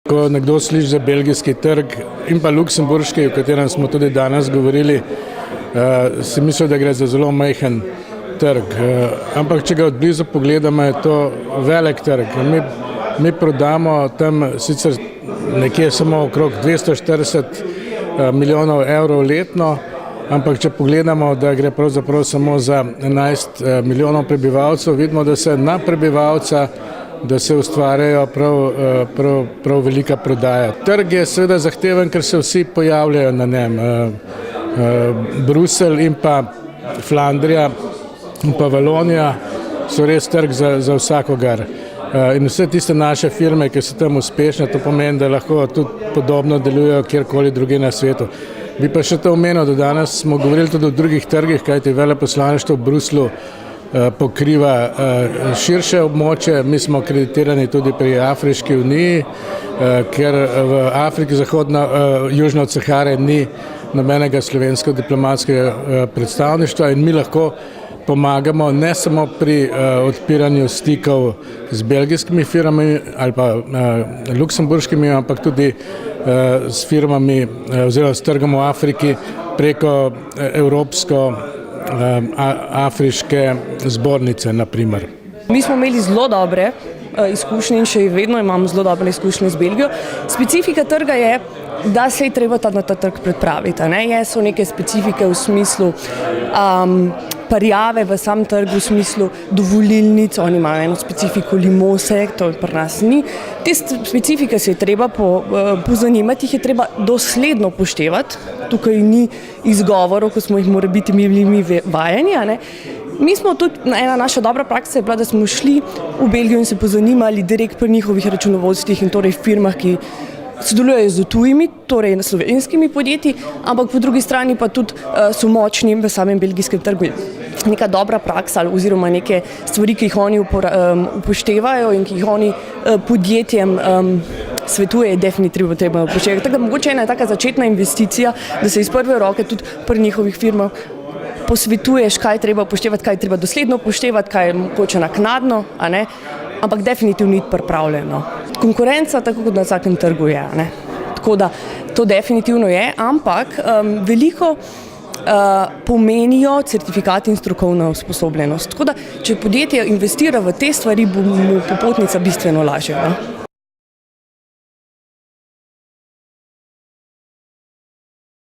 Ko nekdo sliši za belgijski trg in pa luksemburški, o katerem smo tudi danes govorili, si misli, da gre za zelo majhen trg. Ampak če ga odblizu pogledamo, je to velik trg. Mi prodamo tam sicer nekje samo okrog 240 milijonov evrov letno, ampak če pogledamo, da gre pravzaprav samo za 11 milijonov prebivalcev, vidimo, da se na prebivalca da se ustvarjajo prav velika prodaja. Trg je seveda zahteven, ker se vsi pojavljajo na njem. Bruselj in pa Flandrija in pa Valonija so res trg za vsakogar. In vse tiste naše firme, ki so tam uspešne, to pomeni, da lahko tudi podobno delujejo kjerkoli druge na svetu. Bi pa še to omenil, da danes smo govorili tudi o drugih trgih, kajti veleposlaništvo v Bruslju pokriva širše območje. Mi smo akreditirani tudi pri Afriški uniji, ker v Afriki južno od Sahare ni nobenega slovenskega diplomatskega predstavništva in mi lahko pomagamo ne samo pri odpiranju stikov z belgijskimi firmami ali pa luksemburškimi, ampak tudi s firmami oziroma s trgom v Afriki preko Evropsko-afriške zbornice, na primer. Mi smo imeli zelo dobre izkušnje in še vedno imamo zelo dobre izkušnje z Belgijo. Specifika trga je, da se je treba na ta trg pripraviti. So neke specifike v smislu parjave v sam trg, v smislu dovolilnic, oni imajo eno specifiko limose, to pri nas ni. Te specifike se je treba pozanimati, jih je treba dosledno upoštevati. Tukaj ni izgovorov, ko smo jih morebiti mi vajeni. Mi smo tudi, ena naša dobra praksa je bila, da smo šli v Belgijo in se pozanimali direkt pri njihovih računovodstvih in torej firmah, ki sodelujejo z tujimi, torej slovenskimi podjetji, ampak po drugi strani pa tudi so močni v samem belgijskem trgu. Neka dobra praksa oziroma neke stvari, ki jih oni upoštevajo in ki jih oni podjetjem svetuje, je definitivno treba upoštevati. Tako da mogoče ena taka začetna investicija, da se iz prve roke tudi pri njihovih firmah posvetuješ, kaj treba upoštevati, kaj treba dosledno upoštevati, kaj je mogoče naknadno, ampak definitivno ni pripravljeno. Konkurenca, tako kot na vsakem trgu je. Tako da to definitivno je, ampak veliko pomenijo certifikati in strokovna usposobljenost. Tako da, če podjetje investira v te stvari, bo mu popotnica bistveno lažja.